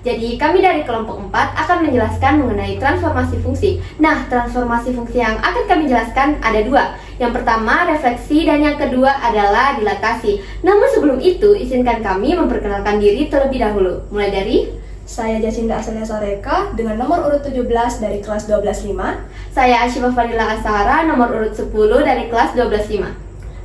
Jadi kami dari kelompok 4 akan menjelaskan mengenai transformasi fungsi. Nah, transformasi fungsi yang akan kami jelaskan ada dua. Yang pertama refleksi dan yang kedua adalah dilatasi. Namun sebelum itu, izinkan kami memperkenalkan diri terlebih dahulu. Mulai dari saya Jacinda Asalia Soreka dengan nomor urut 17 dari kelas 125. saya Asyifa Fadila Asahara nomor urut 10 dari kelas 125.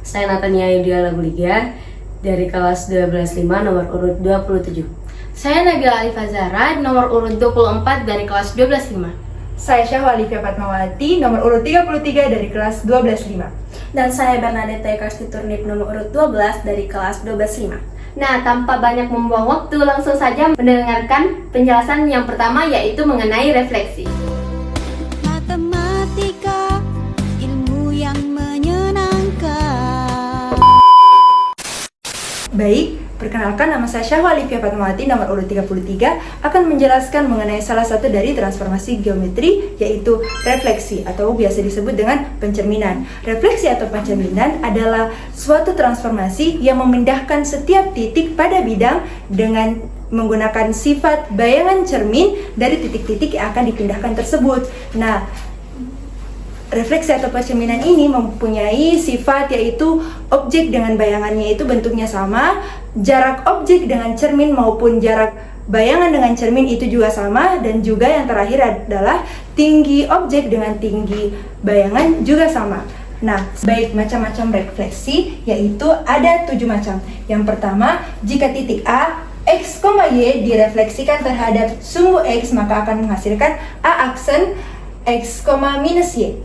Saya Natania Yudia Laguliga dari kelas 125 nomor urut 27. Saya Nabila Alif Azhara, nomor urut 24 dari kelas 125. Saya Syahwalifia Fatmawati, nomor urut 33 dari kelas 125. Dan saya Bernadette Karstiturni, nomor urut 12 dari kelas 125. Nah, tanpa banyak membuang waktu, langsung saja mendengarkan penjelasan yang pertama, yaitu mengenai refleksi. Matematika, ilmu yang menyenangkan. Baik, perkenalkan nama saya Syahwalifia Fatmawati, nomor urut 33, akan menjelaskan mengenai salah satu dari transformasi geometri, yaitu refleksi atau biasa disebut dengan pencerminan. Refleksi atau pencerminan adalah suatu transformasi yang memindahkan setiap titik pada bidang dengan menggunakan sifat bayangan cermin dari titik-titik yang akan dipindahkan tersebut. Nah, refleksi atau pencerminan ini mempunyai sifat yaitu objek dengan bayangannya itu bentuknya sama, jarak objek dengan cermin maupun jarak bayangan dengan cermin itu juga sama, dan juga yang terakhir adalah tinggi objek dengan tinggi bayangan juga sama. Nah, baik macam-macam refleksi yaitu ada 7 macam. Yang pertama, jika titik A X, Y direfleksikan terhadap sumbu X, maka akan menghasilkan A aksen X, minus Y.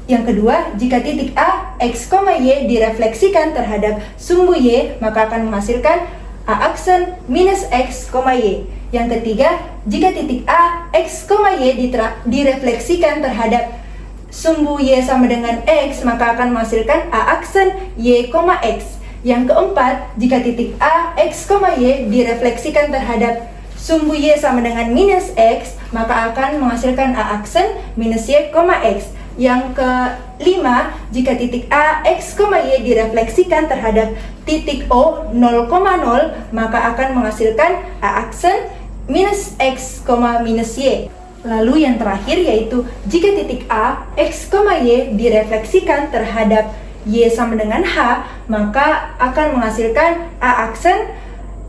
Yang kedua, jika titik A, X, Y direfleksikan terhadap sumbu Y, maka akan menghasilkan A aksen minus X, Y. Yang ketiga, jika titik A, X, Y direfleksikan terhadap sumbu Y sama dengan X, maka akan menghasilkan A aksen Y, X. Yang keempat, jika titik A, X, Y direfleksikan terhadap sumbu Y sama dengan minus X, maka akan menghasilkan A aksen minus Y, X. Yang kelima, jika titik A, X, Y direfleksikan terhadap titik O 0,0, maka akan menghasilkan A aksen minus X, minus Y. Lalu yang terakhir yaitu jika titik A, X, Y direfleksikan terhadap Y sama dengan H, maka akan menghasilkan A aksen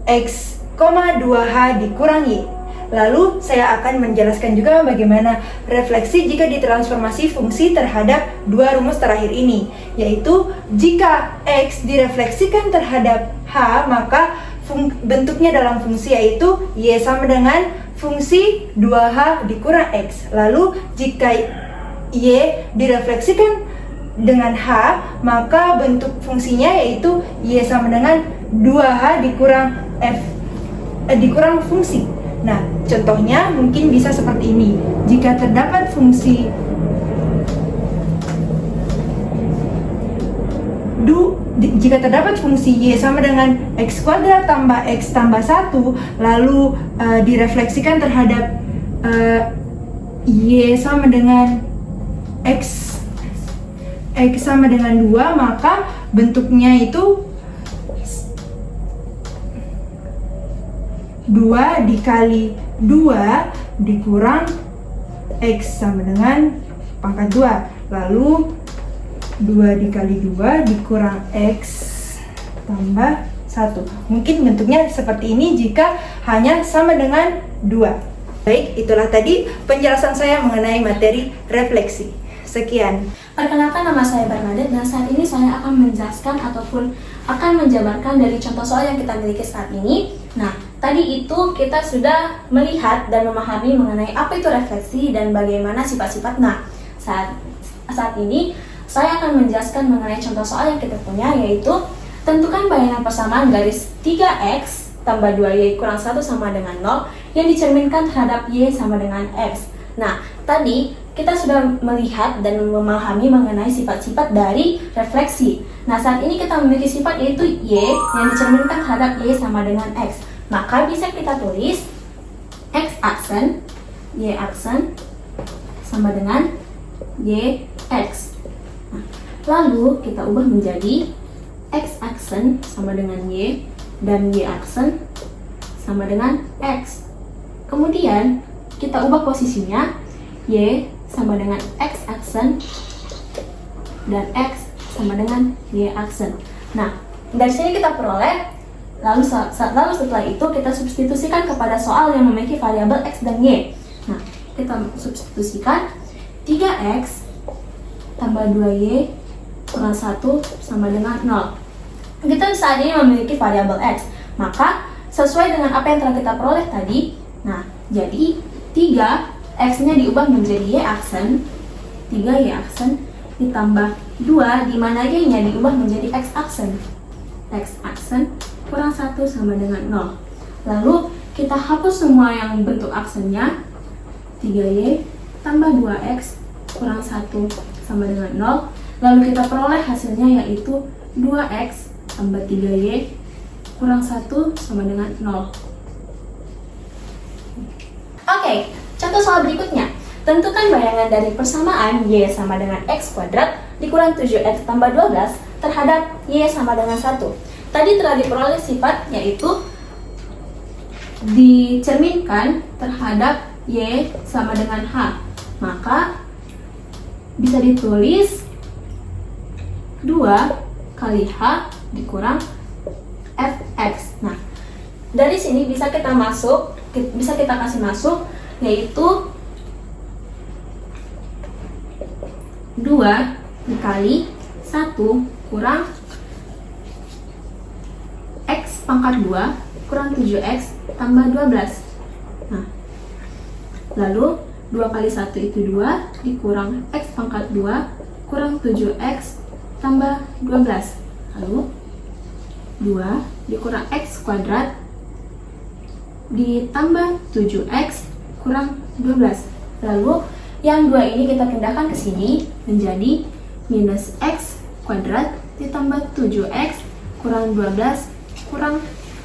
X, 2H dikurang Y. Lalu saya akan menjelaskan juga bagaimana refleksi jika ditransformasi fungsi terhadap dua rumus terakhir ini, yaitu jika X direfleksikan terhadap H, maka bentuknya dalam fungsi yaitu Y sama dengan fungsi 2H dikurang X. Lalu jika Y direfleksikan dengan H, maka bentuk fungsinya yaitu Y sama dengan 2H dikurang F dikurang fungsi. Nah, contohnya mungkin bisa seperti ini. Jika terdapat fungsi Y sama dengan X kuadrat tambah X tambah 1, lalu direfleksikan terhadap Y sama dengan X sama dengan 2, maka bentuknya itu 2 dikali 2 dikurang X sama dengan pangkat 2. Lalu 2 dikali 2 dikurang X tambah 1. Mungkin bentuknya seperti ini jika hanya sama dengan 2. Baik, itulah tadi penjelasan saya mengenai materi refleksi. Sekian. Perkenalkan, nama saya Bernadette dan saat ini saya akan menjelaskan ataupun akan menjabarkan dari contoh soal yang kita miliki saat ini. Nah, tadi itu kita sudah melihat dan memahami mengenai apa itu refleksi dan bagaimana sifat-sifat. Nah, saat ini saya akan menjelaskan mengenai contoh soal yang kita punya, yaitu tentukan bayangan persamaan garis 3x tambah 2y kurang 1 sama dengan 0 yang dicerminkan terhadap y sama dengan x. Nah, tadi kita sudah melihat dan memahami mengenai sifat-sifat dari refleksi. Nah, saat ini kita memiliki sifat yaitu y yang dicerminkan terhadap y sama dengan x. Maka bisa kita tulis x aksen, y aksen sama dengan y x. Nah, lalu kita ubah menjadi x aksen sama dengan y dan y aksen sama dengan x. Kemudian kita ubah posisinya, Y sama dengan X aksen dan X sama dengan Y aksen. Nah, dari sini kita peroleh, lalu setelah itu kita substitusikan kepada soal yang memiliki variabel X dan Y. Nah, kita substitusikan 3X tambah 2Y kurang 1 sama dengan 0. Kita saat ini memiliki variabel X, maka sesuai dengan apa yang telah kita peroleh tadi, nah, jadi 3X nya diubah menjadi Y aksen, 3Y aksen ditambah 2 di mana Y nya diubah menjadi X aksen. X aksen kurang 1 sama dengan 0. Lalu kita hapus semua yang bentuk aksennya, 3Y tambah 2X kurang 1 sama dengan 0. Lalu kita peroleh hasilnya yaitu 2X tambah 3Y kurang 1 sama dengan 0. Oke, contoh soal berikutnya. Tentukan bayangan dari persamaan Y sama dengan X kuadrat dikurang 7X tambah 12 terhadap Y sama dengan 1. Tadi telah diperoleh sifat yaitu dicerminkan terhadap Y sama dengan H. Maka bisa ditulis 2 kali H dikurang Fx. Nah, dari sini bisa kita kasih masuk yaitu 2 dikali 1 kurang X pangkat 2 kurang 7X tambah 12. Nah, lalu 2 kali 1 itu 2 dikurang X pangkat 2 kurang 7X tambah 12. Lalu 2 dikurang X kuadrat ditambah 7X kurang 12. Lalu yang 2 ini kita pindahkan ke sini menjadi minus X kuadrat ditambah 7X kurang 12 kurang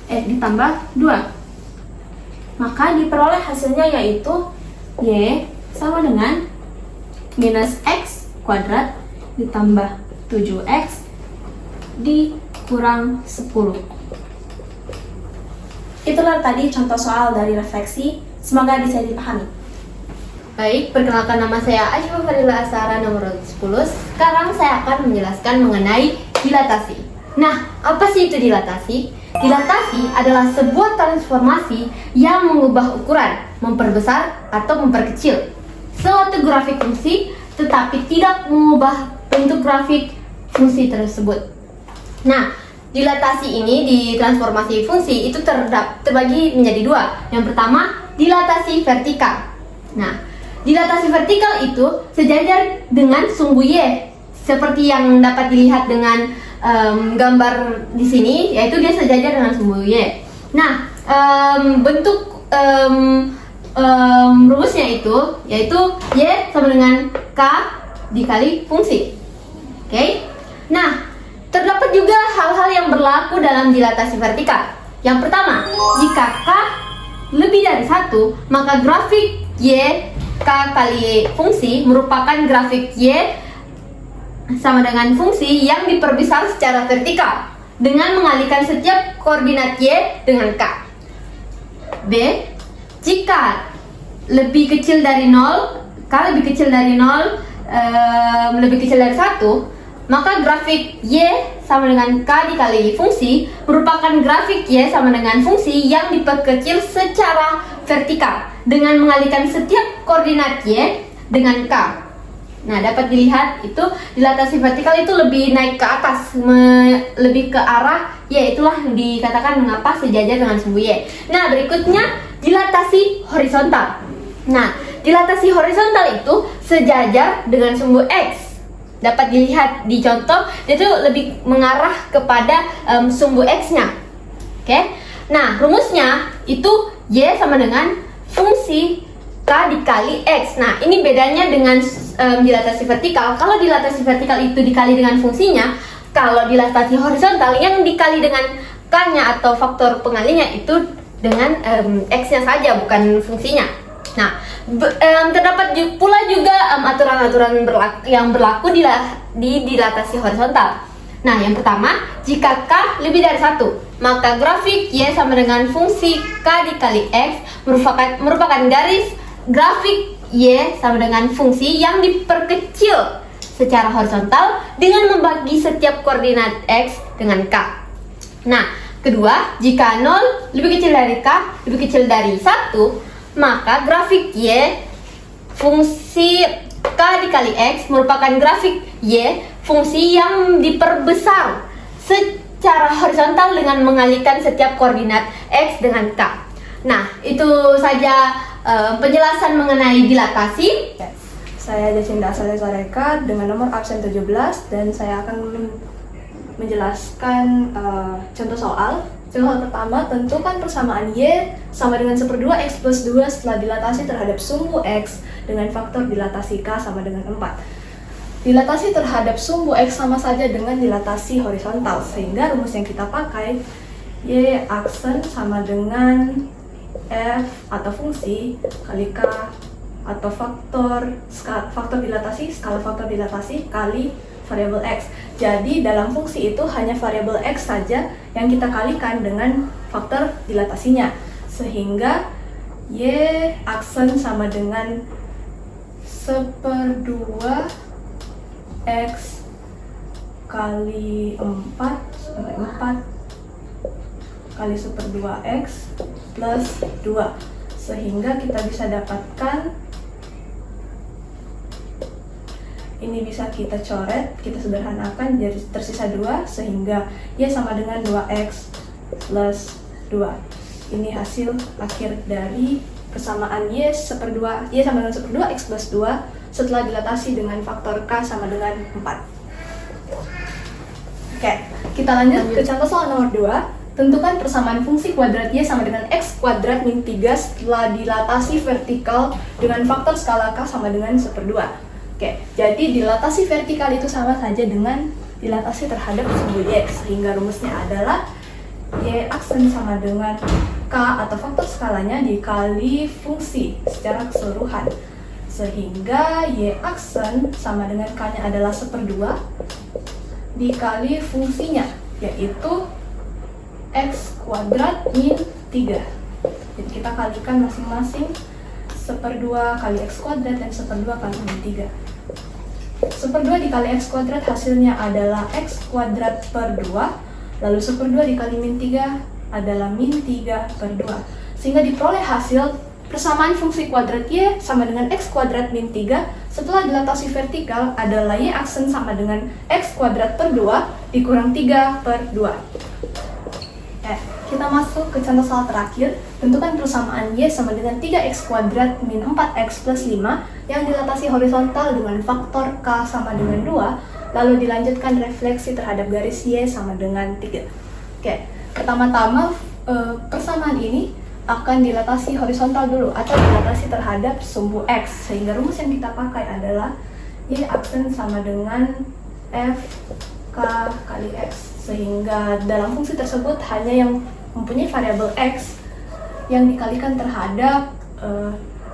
ditambah 2. Maka diperoleh hasilnya yaitu Y sama dengan minus X kuadrat ditambah 7X dikurang 10. Itulah tadi contoh soal dari refleksi, semoga bisa dipahami. Baik, perkenalkan nama saya Aisha Fadila Asara nomor 10. Sekarang saya akan menjelaskan mengenai dilatasi. Nah, apa sih itu dilatasi? Dilatasi adalah sebuah transformasi yang mengubah ukuran, memperbesar atau memperkecil suatu grafik fungsi, tetapi tidak mengubah bentuk grafik fungsi tersebut. Nah, dilatasi ini di transformasi fungsi itu terbagi menjadi dua. Yang pertama, dilatasi vertikal. Nah, dilatasi vertikal itu sejajar dengan sumbu Y, seperti yang dapat dilihat dengan gambar di sini, yaitu dia sejajar dengan sumbu Y. Nah, bentuk rumusnya itu yaitu Y sama dengan K dikali fungsi. Oke? Nah, terdapat juga hal-hal yang berlaku dalam dilatasi vertikal. Yang pertama, jika K lebih dari 1, maka grafik Y K kali fungsi merupakan grafik Y sama dengan fungsi yang diperbesar secara vertikal dengan mengalihkan setiap koordinat Y dengan K. B, jika lebih kecil dari 0, K lebih kecil dari 0, lebih kecil dari 1, maka grafik Y sama dengan K dikali fungsi merupakan grafik Y sama dengan fungsi yang diperkecil secara vertikal dengan mengalihkan setiap koordinat Y dengan K. Nah, dapat dilihat itu dilatasi vertikal itu lebih naik ke atas, lebih ke arah Y. Itulah dikatakan mengapa sejajar dengan sumbu Y. Nah, berikutnya dilatasi horizontal. Nah, dilatasi horizontal itu sejajar dengan sumbu X. Dapat dilihat di contoh, itu lebih mengarah kepada sumbu X-nya. Oke? Nah, rumusnya itu Y sama dengan fungsi K dikali X. Nah, ini bedanya dengan dilatasi vertikal. Kalau dilatasi vertikal itu dikali dengan fungsinya, kalau dilatasi horizontal yang dikali dengan K-nya atau faktor pengalinya itu dengan X-nya saja, bukan fungsinya. Nah, terdapat pula juga aturan-aturan yang berlaku di dilatasi horizontal. Nah, yang pertama, jika K lebih dari 1, maka grafik Y sama dengan fungsi K dikali X merupakan garis grafik Y sama dengan fungsi yang diperkecil secara horizontal dengan membagi setiap koordinat X dengan K. Nah, kedua, jika 0 lebih kecil dari K lebih kecil dari 1, maka grafik Y fungsi K dikali X merupakan grafik Y fungsi yang diperbesar secara horizontal dengan mengalihkan setiap koordinat X dengan K. Nah, itu saja penjelasan mengenai dilatasi. Saya Jacinta Salesa Reka dengan nomor absen 17 dan saya akan menjelaskan contoh soal. Contoh pertama, tentukan persamaan Y sama dengan 1/2 X plus 2 setelah dilatasi terhadap sumbu X dengan faktor dilatasi K sama dengan 4. Dilatasi terhadap sumbu X sama saja dengan dilatasi horizontal, sehingga rumus yang kita pakai Y aksen sama dengan F atau fungsi kali K atau faktor dilatasi, skala faktor dilatasi kali variabel X. Jadi dalam fungsi itu hanya variabel X saja yang kita kalikan dengan faktor dilatasinya, sehingga Y aksen sama dengan 1/2 X kali 4 kali 1/2 X plus 2, sehingga kita bisa dapatkan ini bisa kita coret, kita sederhanakan jadi tersisa 2, sehingga Y sama dengan 2X plus 2. Ini hasil akhir dari persamaan Y sama dengan 1/2 X plus 2 setelah dilatasi dengan faktor K sama dengan 4. Oke, kita lanjut ke contoh soal nomor 2. Tentukan persamaan fungsi kuadrat Y sama dengan X kuadrat min 3 setelah dilatasi vertikal dengan faktor skala K sama dengan 1/2. Oke, jadi dilatasi vertikal itu sama saja dengan dilatasi terhadap sumbu Y, sehingga rumusnya adalah Y aksen sama dengan K atau faktor skalanya dikali fungsi secara keseluruhan, sehingga Y aksen sama dengan K-nya adalah 1/2 dikali fungsinya, yaitu X kuadrat min 3. Jadi kita kalikan masing-masing 1/2 kali X kuadrat dan 1/2 kali min 3. 1/2 dikali X kuadrat hasilnya adalah X kuadrat per 2, lalu 1/2 dikali min 3 adalah min 3/2, sehingga diperoleh hasil persamaan fungsi kuadrat Y sama dengan X kuadrat min 3 setelah dilatasi vertikal adalah Y aksen sama dengan X kuadrat per 2 dikurang 3/2. Kita masuk ke contoh soal terakhir. Tentukan persamaan Y sama dengan 3X kuadrat min 4X plus 5 yang dilatasi horizontal dengan faktor K sama dengan 2, lalu dilanjutkan refleksi terhadap garis Y sama dengan 3. Oke, pertama-tama persamaan ini akan dilatasi horizontal dulu atau dilatasi terhadap sumbu X, sehingga rumus yang kita pakai adalah Y aksen sama dengan F K kali X, sehingga dalam fungsi tersebut hanya yang mempunyai variabel X yang dikalikan terhadap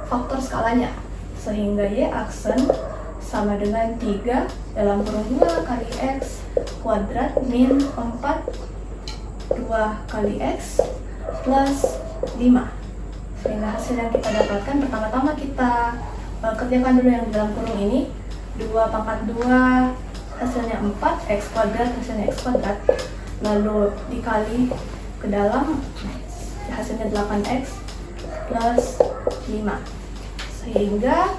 faktor skalanya, sehingga Y aksen sama dengan 3 dalam kurung 2 kali X kuadrat min 4 2 kali X plus 5, sehingga hasil yang kita dapatkan pertama-tama kita kerjakan dulu yang di dalam kurung ini. 2 pangkat 2 hasilnya 4, X kuadrat hasilnya X kuadrat, lalu dikali ke dalam hasilnya 8X plus 5, sehingga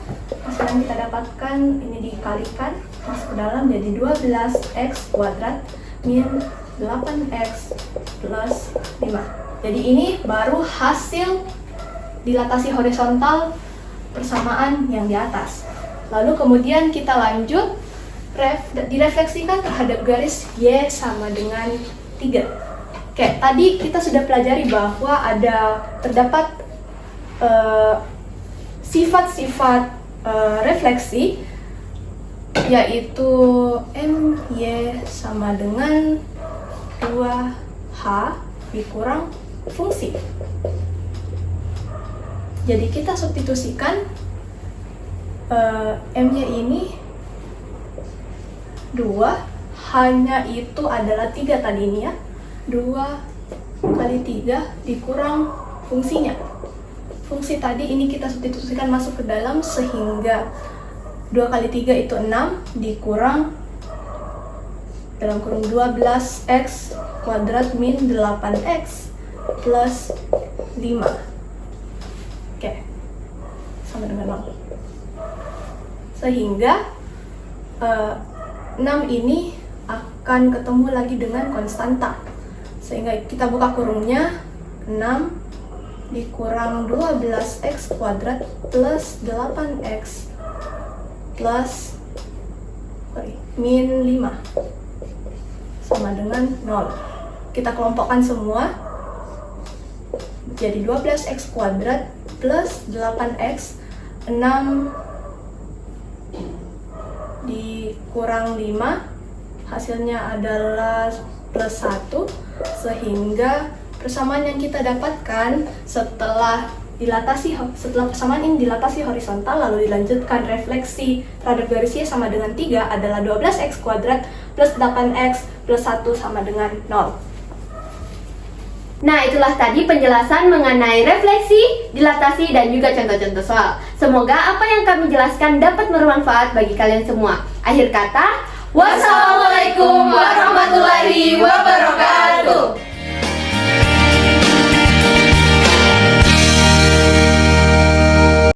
hasil yang kita dapatkan ini dikalikan masuk ke dalam jadi 12X kuadrat min 8X plus 5. Jadi ini baru hasil dilatasi horizontal persamaan yang di atas. Lalu kemudian kita lanjut direfleksikan terhadap garis Y sama dengan 3. Oke, tadi kita sudah pelajari bahwa terdapat sifat-sifat refleksi, yaitu MY sama dengan 2H dikurang fungsi. Jadi kita substitusikan MY ini 2H hanya itu adalah 3 tadi ini ya. 2 kali 3 dikurang fungsinya. Fungsi tadi ini kita substitusikan masuk ke dalam sehingga 2 kali 3 itu 6 dikurang dalam kurung 12x kuadrat min 8x plus 5. Oke, sama dengan 0. Sehingga 6 ini akan ketemu lagi dengan konstanta. Sehingga kita buka kurungnya, 6 dikurang 12x kuadrat plus 8x plus min 5 sama dengan 0. Kita kelompokkan semua jadi 12x kuadrat plus 8x, 6 dikurang 5 hasilnya adalah plus 1, sehingga persamaan yang kita dapatkan setelah persamaan ini dilatasi horizontal lalu dilanjutkan refleksi terhadap garis Y sama dengan 3 adalah 12x kuadrat plus 8x plus 1 sama dengan 0. Nah, itulah tadi penjelasan mengenai refleksi, dilatasi, dan juga contoh-contoh soal. Semoga apa yang kami jelaskan dapat bermanfaat bagi kalian semua. Akhir kata, wassalamualaikum warahmatullahi wabarakatuh.